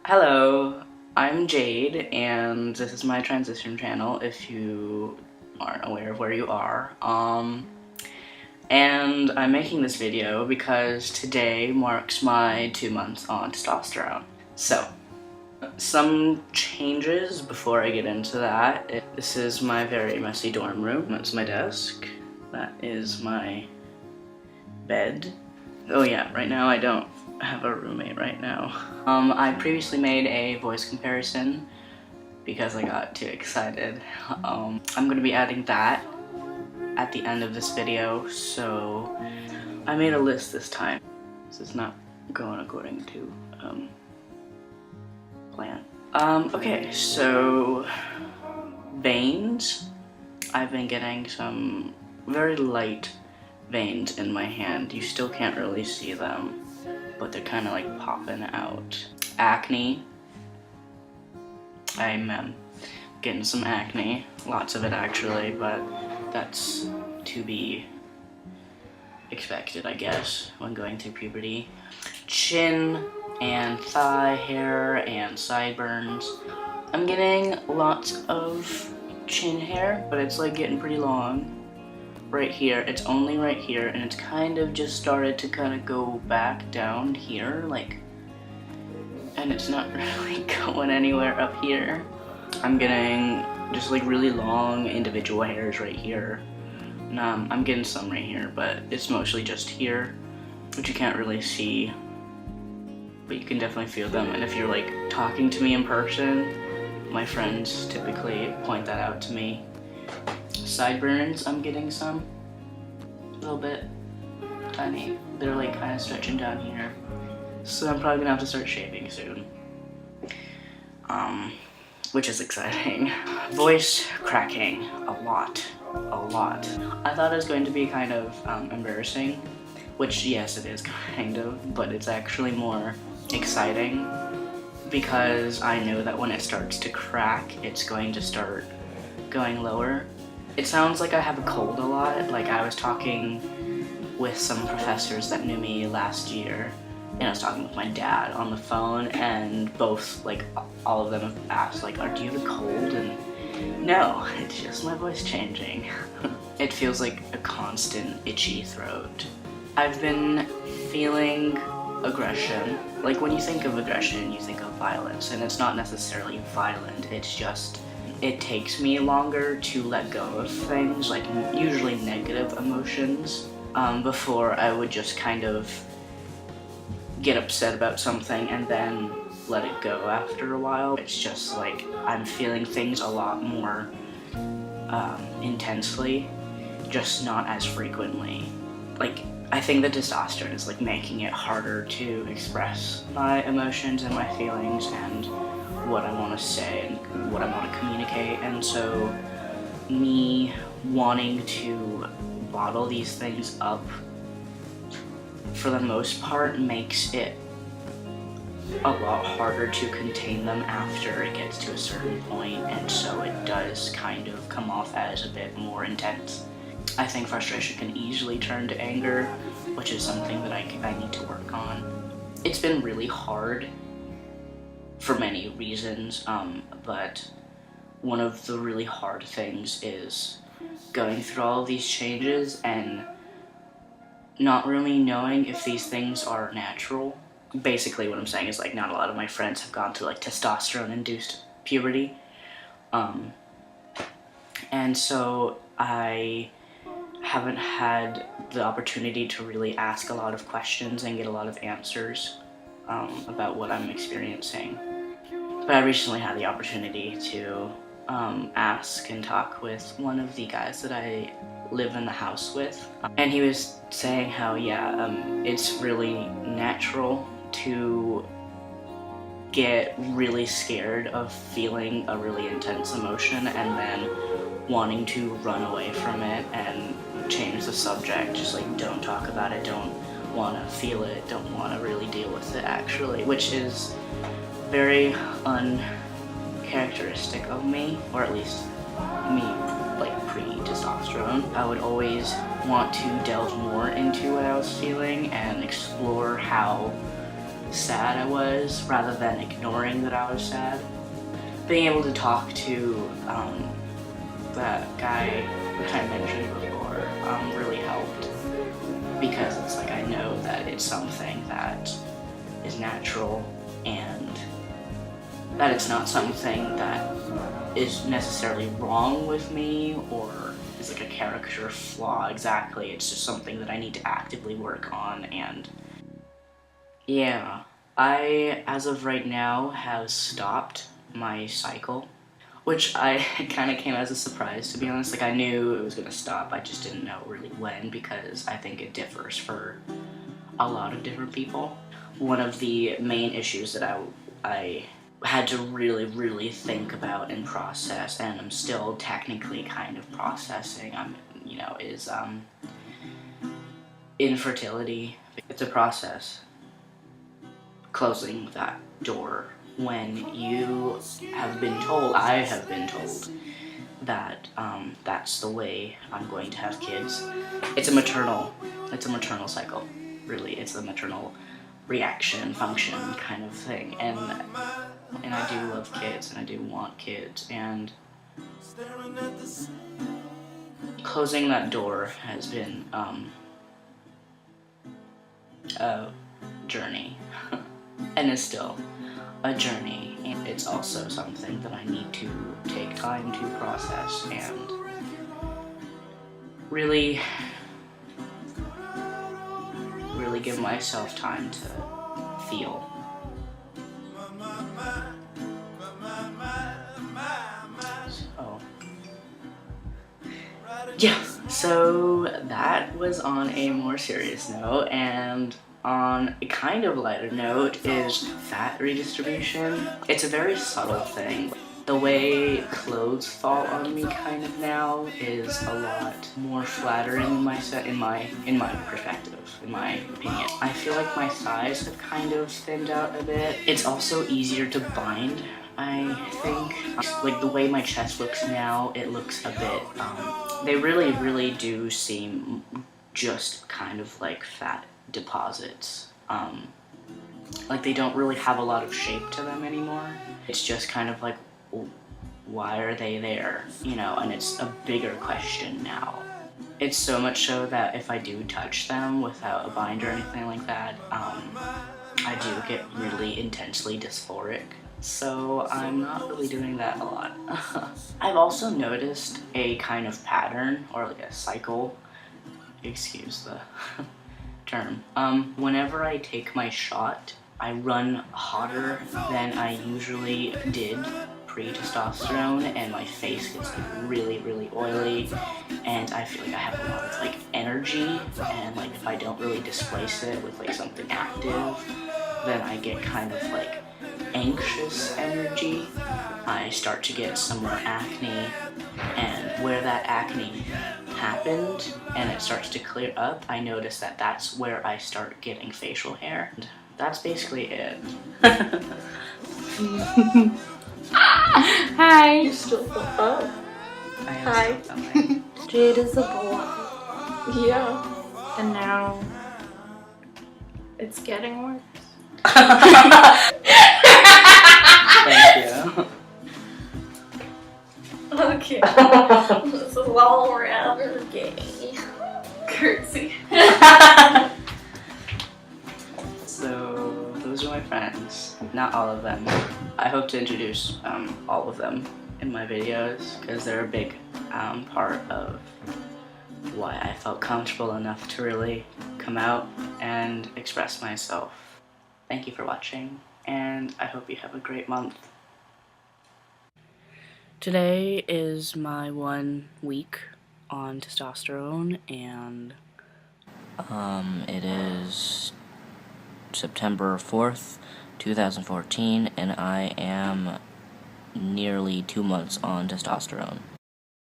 Hello, I'm Jade, and this is my transition channel if you aren't aware of where you are. And I'm making this video because today marks my 2 months on testosterone. So, some changes before I get into that. This is my very messy dorm room. That's my desk. That is my bed. Oh yeah, right now I don't have a roommate right now. I previously made a voice comparison because I got too excited. I'm gonna be adding that at the end of this video, so I made a list this time. This is not going according to plan. Okay, so veins. I've been getting some very light veins in my hand. You still can't really see them, but they're kind of like popping out. Acne. I'm getting some acne, lots of it actually, but that's to be expected, I guess, when going through puberty. Chin and thigh hair and sideburns. I'm getting lots of chin hair, but it's like getting pretty long. Right here, it's only right here, and it's kind of just started to kind of go back down here, like, and it's not really going anywhere up here. I'm getting just like really long individual hairs right here. And, I'm getting some right here, but it's mostly just here, which you can't really see, but you can definitely feel them. And if you're like talking to me in person, my friends typically point that out to me. Sideburns, I'm getting some, a little bit, tiny. They're like kind of stretching down here, so I'm probably gonna have to start shaving soon, which is exciting. Voice cracking, a lot. I thought it was going to be kind of embarrassing, which yes it is kind of, but it's actually more exciting because I know that when it starts to crack, it's going to start going lower. It sounds like I have a cold a lot. Like, I was talking with some professors that knew me last year, and I was talking with my dad on the phone, and both, like, all of them have asked, like, do you have a cold? And no, it's just my voice changing. It feels like a constant itchy throat. I've been feeling aggression. Like, when you think of aggression, you think of violence, and it's not necessarily violent, it's just it takes me longer to let go of things, like usually negative emotions, before I would just kind of get upset about something and then let it go after a while. It's just like I'm feeling things a lot more intensely, just not as frequently. Like, I think the testosterone is like making it harder to express my emotions and my feelings and what I want to say and what I want to communicate, and so me wanting to bottle these things up for the most part makes it a lot harder to contain them after it gets to a certain point, and so it does kind of come off as a bit more intense. I think frustration can easily turn to anger, which is something that I need to work on. It's been really hard for many reasons, but one of the really hard things is going through all of these changes and not really knowing if these things are natural. Basically what I'm saying is, like, not a lot of my friends have gone through like testosterone-induced puberty, and so I haven't had the opportunity to really ask a lot of questions and get a lot of answers about what I'm experiencing. But I recently had the opportunity to ask and talk with one of the guys that I live in the house with, and he was saying how, yeah, it's really natural to get really scared of feeling a really intense emotion and then wanting to run away from it and change the subject, just like don't talk about it, don't want to feel it, don't want to really deal with it actually, which is very uncharacteristic of me, or at least me, like pre-testosterone. I would always want to delve more into what I was feeling and explore how sad I was, rather than ignoring that I was sad. Being able to talk to that guy that I mentioned before really helped, because it's like I know that it's something that is natural and that it's not something that is necessarily wrong with me or is like a character flaw exactly. It's just something that I need to actively work on. And yeah, I, as of right now, have stopped my cycle, which I kind of came as a surprise, to be honest. Like, I knew it was gonna stop, I just didn't know really when, because I think it differs for a lot of different people. One of the main issues that I had to really think about and process, and I'm still technically kind of processing, is infertility. It's a process, closing that door when you have been told, I have been told, that that's the way I'm going to have kids. It's a maternal cycle, really. It's a maternal reaction, function kind of thing. And I do love kids, and I do want kids, and closing that door has been a journey, and is still a journey. And it's also something that I need to take time to process and really give myself time to feel. So, yeah, so that was on a more serious note, and on a kind of lighter note is fat redistribution. It's a very subtle thing. The way clothes fall on me kind of now is a lot more flattering in my perspective, in my opinion. I feel like my thighs have kind of thinned out a bit. It's also easier to bind, I think. Like the way my chest looks now, it looks a bit, they really do seem just kind of like fat deposits. Like they don't really have a lot of shape to them anymore. It's just kind of like, why are they there? And it's a bigger question now. It's so much so that if I do touch them without a bind or anything like that, I do get really intensely dysphoric. So I'm not really doing that a lot. I've also noticed a kind of pattern, or like a cycle, excuse the term. Whenever I take my shot, I run hotter than I usually did pre-testosterone, and my face gets like really oily, and I feel like I have a lot of like energy, and like if I don't really displace it with like something active, then I get kind of like anxious energy. I start to get some more acne, and where that acne happened and it starts to clear up, I notice that that's where I start getting facial hair. And that's basically it. Hi. You still up? I am still filming. Jade is a boy. Yeah. And now it's getting worse. Thank you. Okay. This is all rather gay. Curtsy. So those are my friends. Not all of them. I hope to introduce all of them in my videos, because they're a big part of why I felt comfortable enough to really come out and express myself. Thank you for watching, and I hope you have a great month. Today is my 1 week on testosterone, and it is September 4th, 2014, and I am nearly 2 months on testosterone.